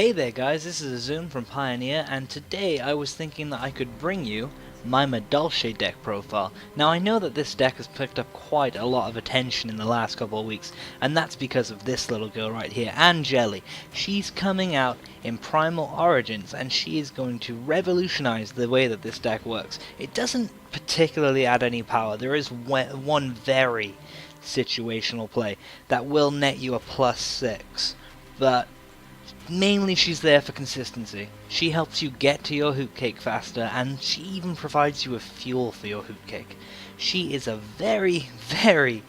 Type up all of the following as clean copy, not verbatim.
Hey there guys, this is Zoom from Pioneer, and today I was thinking that I could bring you my Madolche deck profile. Now I know that this deck has picked up quite a lot of attention in the last couple of weeks, and that's because of this little girl right here, Jelly. She's coming out in Primal Origins, and she is going to revolutionize the way that this deck works. It doesn't particularly add any power. There is one very situational play that will net you a +6, but mainly she's there for consistency. She helps you get to your hoot cake faster, and she even provides you with fuel for your hoot cake. She is a very, very,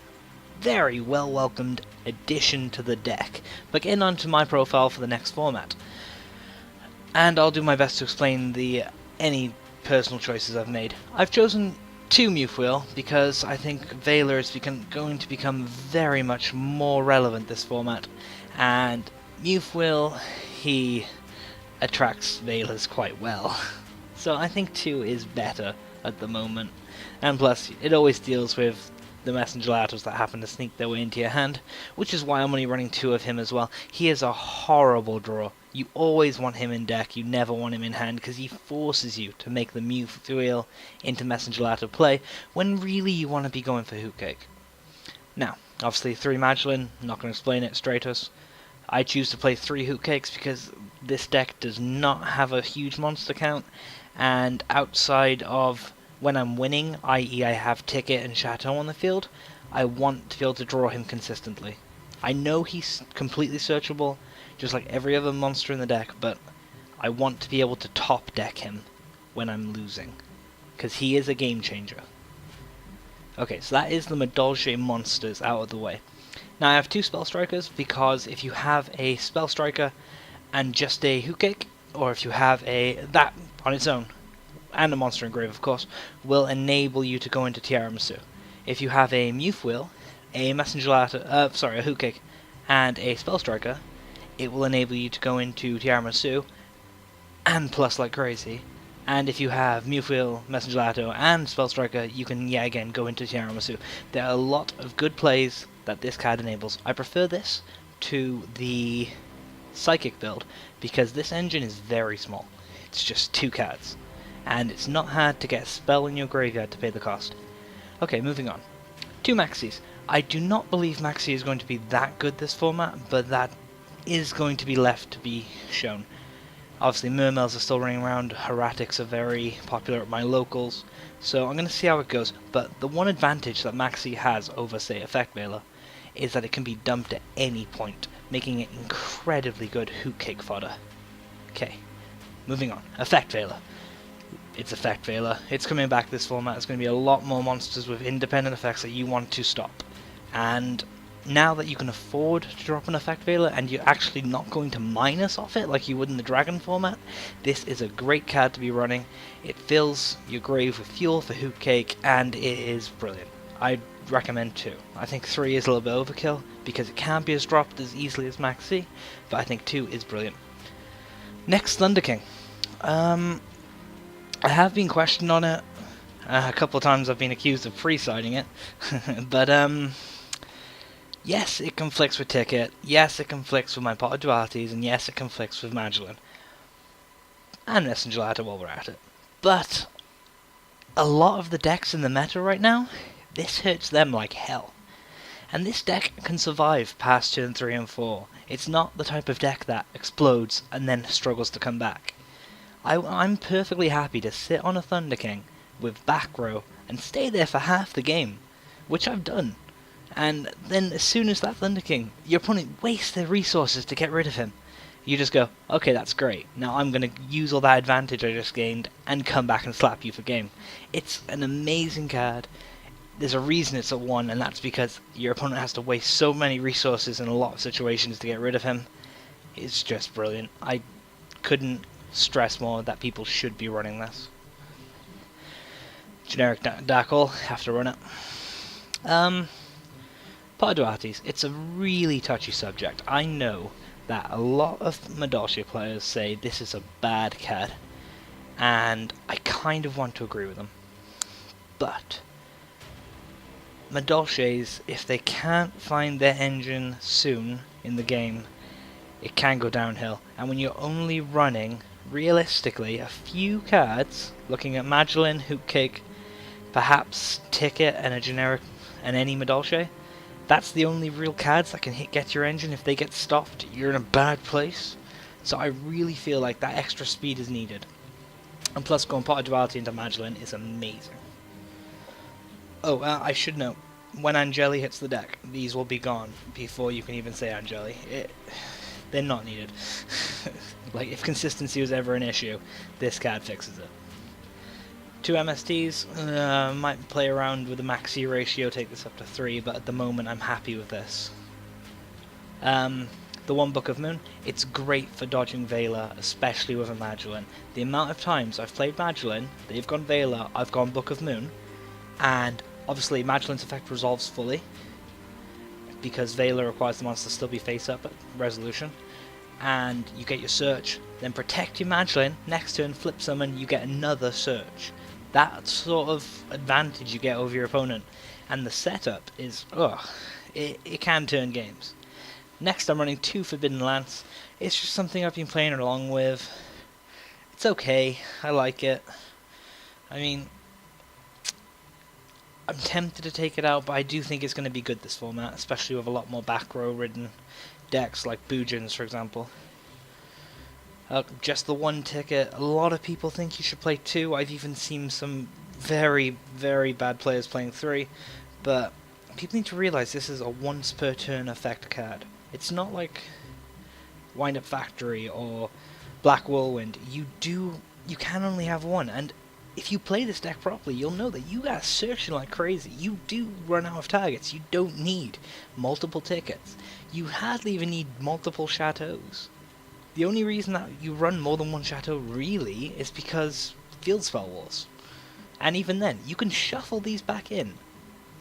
very well welcomed addition to the deck. But getting on to my profile for the next format, and I'll do my best to explain any personal choices I've made. I've chosen 2 Mewfwheel because I think Veiler is going to become very much more relevant this format, and Mewfwheel, he attracts Veilers quite well. So I think 2 is better at the moment. And plus, it always deals with the Messenger Latos that happen to sneak their way into your hand, which is why I'm only running 2 of him as well. He is a horrible draw. You always want him in deck, you never want him in hand, because he forces you to make the Mewfwheel into Messenger Lato play, when really you want to be going for Hoot Cake. Now, obviously 3 Magdalene, I'm not going to explain it, Stratos. I choose to play 3 Hoot Cakes because this deck does not have a huge monster count, and outside of when I'm winning, i.e. I have Ticket and Chateau on the field, I want to be able to draw him consistently. I know he's completely searchable, just like every other monster in the deck, but I want to be able to top deck him when I'm losing, because he is a game changer. Okay, so that is the Madolche monsters out of the way. Now I have 2 Spell Strikers, because if you have a Spell Striker and just a Hoot Cake, or if you have that on its own, and a Monster Engrave of course, will enable you to go into Tiramisu. If you have a Mewfwheel, a Messenger Lato, a Hoot Cake, and a Spell Striker, it will enable you to go into Tiramisu, and plus like crazy. And if you have Mewfwheel, Messenger Lato, and Spell Striker, you can yet again go into Tiramisu. There are a lot of good plays that this card enables. I prefer this to the Psychic build because this engine is very small. It's just 2 cards, and it's not hard to get a spell in your graveyard to pay the cost. Okay, moving on. 2 Maxis. I do not believe Maxi is going to be that good this format, but that is going to be left to be shown. Obviously, Mermails are still running around, Heretics are very popular at my locals, so I'm going to see how it goes. But the one advantage that Maxi has over, say, Effect Veiler is that it can be dumped at any point, making it incredibly good Hoot Cake fodder. Okay, moving on. Effect Veiler. It's Effect Veiler. It's coming back this format. There's going to be a lot more monsters with independent effects that you want to stop. And now that you can afford to drop an Effect Veiler and you're actually not going to minus off it like you would in the Dragon format, this is a great card to be running. It fills your grave with fuel for Hoot Cake, and it is brilliant. I'd recommend 2. I think 3 is a little bit overkill because it can't be as dropped as easily as Maxi, but I think 2 is brilliant. Next, Thunder King. I have been questioned on it. A couple of times I've been accused of pre-siding it, but yes, it conflicts with Ticket, yes, it conflicts with my Pot of Dualities, and yes, it conflicts with Magdalene. And Messenger Lato while we're at it. But a lot of the decks in the meta right now, this hurts them like hell. And this deck can survive past turn 3 and 4. It's not the type of deck that explodes and then struggles to come back. I'm perfectly happy to sit on a Thunder King with back row and stay there for half the game, which I've done. And then as soon as that Thunder King, your opponent wastes their resources to get rid of him. You just go, okay, that's great. Now I'm going to use all that advantage I just gained and come back and slap you for game. It's an amazing card. There's a reason it's at 1, and that's because your opponent has to waste so many resources in a lot of situations to get rid of him. It's just brilliant. I couldn't stress more that people should be running this. Generic Darkle, have to run it. Pot of Dualities, it's a really touchy subject. I know that a lot of Madolche players say this is a bad card, and I kind of want to agree with them. But Madolches, if they can't find their engine soon in the game, it can go downhill. And when you're only running, realistically, a few cards, looking at Madolche, Hootcake, perhaps Ticket, and a generic, and any Madolche, that's the only real cards that can get your engine. If they get stopped, you're in a bad place. So I really feel like that extra speed is needed. And plus, going Pot of Duality into Madolche is amazing. Oh, I should note, when Angeli hits the deck, these will be gone before you can even say Angeli. They're not needed. Like, if consistency was ever an issue, this card fixes it. 2 MSTs, might play around with the maxi ratio, take this up to 3, but at the moment I'm happy with this. The 1 Book of Moon, it's great for dodging Veiler, especially with a Madolche. The amount of times I've played Madolche, they've gone Veiler, I've gone Book of Moon, and obviously Madolche's effect resolves fully, because Veiler requires the monster to still be face up at resolution, and you get your search, then protect your Madolche, next turn flip summon, you get another search. That sort of advantage you get over your opponent, and the setup is, it can turn games. Next I'm running 2 Forbidden Lance. It's just something I've been playing along with. It's okay, I like it. I mean, I'm tempted to take it out, but I do think it's going to be good this format, especially with a lot more back row ridden decks like Boojins, for example. Just the 1 ticket, a lot of people think you should play 2. I've even seen some very, very bad players playing 3, but people need to realize this is a once per turn effect card. It's not like Wind Up Factory or Black Whirlwind. You can only have 1, and if you play this deck properly, you'll know that you guys searching like crazy. You do run out of targets. You don't need multiple tickets. You hardly even need multiple chateaus. The only reason that you run more than 1 chateau really is because Field Spell Wars. And even then, you can shuffle these back in.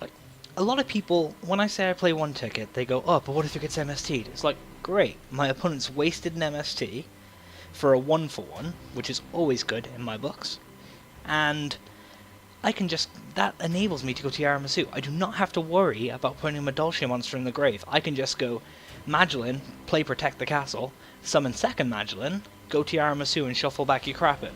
Like, a lot of people, when I say I play 1 ticket, they go, oh, but what if it gets MST'd? It's like, great, my opponent's wasted an MST for a 1-for-1, which is always good in my books. And I can just, that enables me to go to Yaramasu. I do not have to worry about putting a Madolche monster in the grave. I can just go Madolche, play Protect the Castle, summon second Madolche, go to Yaramasu and shuffle back your crap in.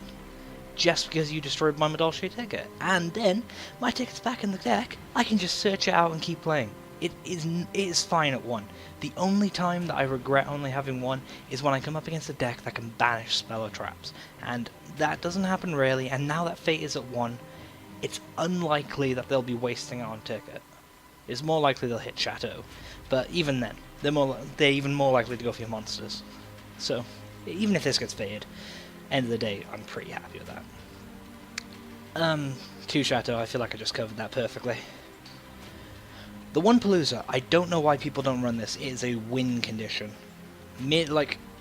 Just because you destroyed my Madolche ticket. And then, my ticket's back in the deck, I can just search it out and keep playing. It is fine at 1. The only time that I regret only having 1 is when I come up against a deck that can banish spell or traps. And that doesn't happen rarely, and now that Fate is at 1, it's unlikely that they'll be wasting it on ticket. It's more likely they'll hit Chateau, but even then, they're even more likely to go for your monsters. So, even if this gets fated, end of the day, I'm pretty happy with that. 2 Chateau, I feel like I just covered that perfectly. The 1 Palooza, I don't know why people don't run this. It is a win condition.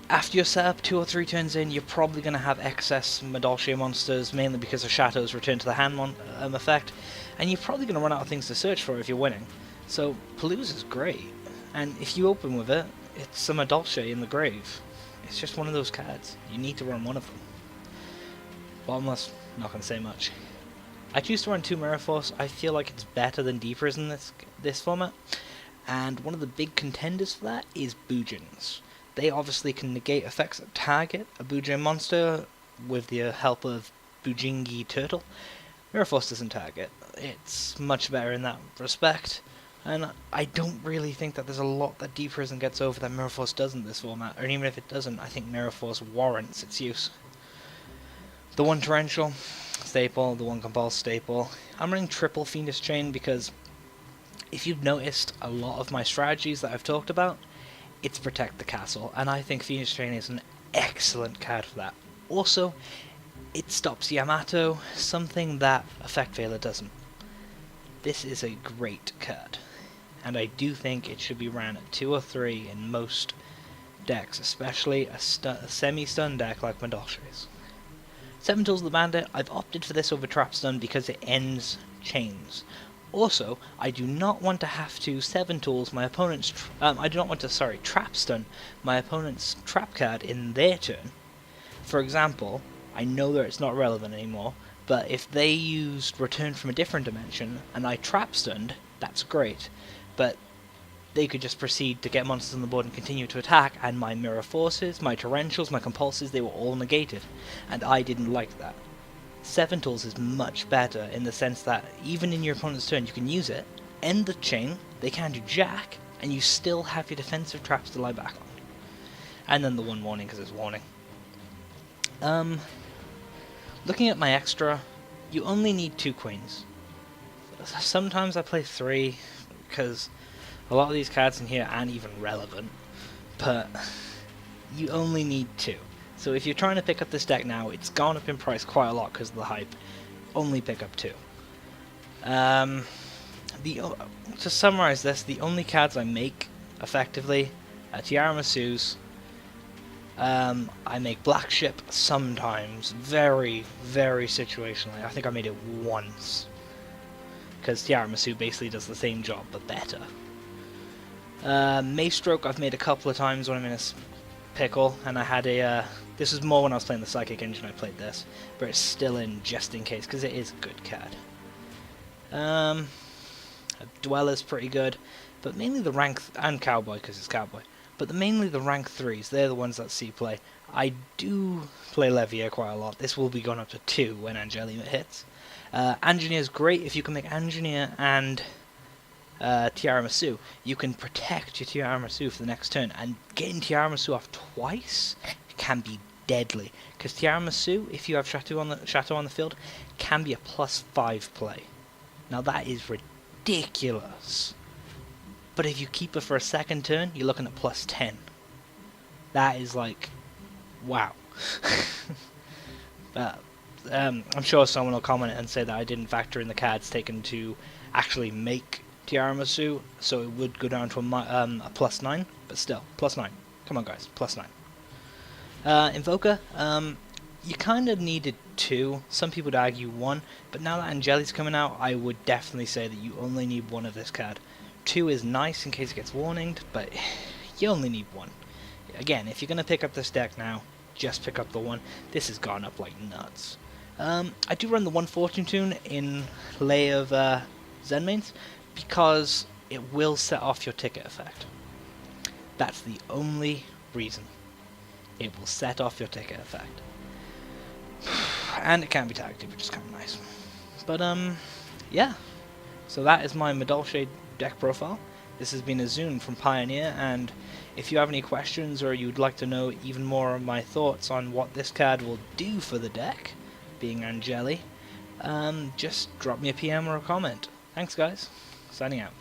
After your setup, 2 or 3 turns in, you're probably going to have excess Madolche monsters, mainly because of Chateau's return to the hand effect, and you're probably going to run out of things to search for if you're winning. So, Palooza's great, and if you open with it, it's a Madolche in the grave. It's just one of those cards. You need to run one of them. Bottomless, not going to say much. I choose to run 2 Mirror Force. I feel like it's better than Deepers in this format, and one of the big contenders for that is Boojins. They obviously can negate effects that target a Boojin monster with the help of Boojingi Turtle. Mirror Force doesn't target. It's much better in that respect, and I don't really think that there's a lot that Deep Prison gets over that Mirror Force doesn't in this format, or even if it doesn't, I think Mirror Force warrants its use. The 1 Torrential staple, the 1 Compulse staple. I'm running triple Fiendish Chain because if you've noticed a lot of my strategies that I've talked about, it's Protect the Castle, and I think Fiendish Chain is an excellent card for that. Also, it stops Yamato, something that Effect Veiler doesn't. This is a great card, and I do think it should be ran at 2 or 3 in most decks, especially a semi-stun deck like Madolche's. 7 Tools of the Bandit, I've opted for this over Trap Stun because it ends chains. Also, I do not want to have to 7 Tools my opponent's... Trap Stun my opponent's trap card in their turn. For example, I know that it's not relevant anymore, but if they used Return from a Different Dimension and I Trap Stunned, that's great. But they could just proceed to get monsters on the board and continue to attack, and my Mirror Forces, my Torrentials, my Compulses, they were all negated, and I didn't like that. 7 tools is much better in the sense that even in your opponent's turn you can use it, end the chain, they can't do jack, and you still have your defensive traps to lie back on. And then the 1 warning because it's warning. Looking at my extra, you only need 2 queens. Sometimes I play 3 because a lot of these cards in here aren't even relevant, but you only need 2. So if you're trying to pick up this deck now, it's gone up in price quite a lot because of the hype. Only pick up 2. To summarize this, the only cards I make effectively are Tiara Masu's. I make Black Ship sometimes, very, very situationally. I think I made it once, because Tiara Masu basically does the same job, but better. Maystroke I've made a couple of times when I'm in a pickle, and I had a, this was more when I was playing the Psychic Engine I played this, but it's still in just in case, because it is a good card. Dweller's pretty good, but mainly the rank, and Cowboy, because it's Cowboy. But mainly the rank 3s, they're the ones that see play. I do play Levier quite a lot. This will be gone up to 2 when Angelia hits. Engineer's great if you can make Engineer and Tiara Masu. You can protect your Tiara Masu for the next turn, and getting Tiara Masu off twice can be deadly. Because Tiara Masu, if you have Chateau on the field, can be a +5 play. Now that is ridiculous. But if you keep it for a second turn, you're looking at +10. That is like, wow. But I'm sure someone will comment and say that I didn't factor in the cards taken to actually make Tiara Masu, so it would go down to a +9, but still, +9. Come on guys, +9. Invoker, you kind of needed 2. Some people would argue 1, but now that Angeli's coming out, I would definitely say that you only need 1 of this card. 2 is nice in case it gets warninged, but you only need 1. Again, if you're going to pick up this deck now, just pick up the 1. This has gone up like nuts. I do run the 1 Fortune Tune in lay of Zen mains, because it will set off your ticket effect. That's the only reason. It will set off your ticket effect. And it can be tagged, which is kind of nice. But, yeah. So that is my Madolche deck profile. This has been Azun from Pioneer, and if you have any questions or you'd like to know even more of my thoughts on what this card will do for the deck, being Angeli, just drop me a PM or a comment. Thanks guys, signing out.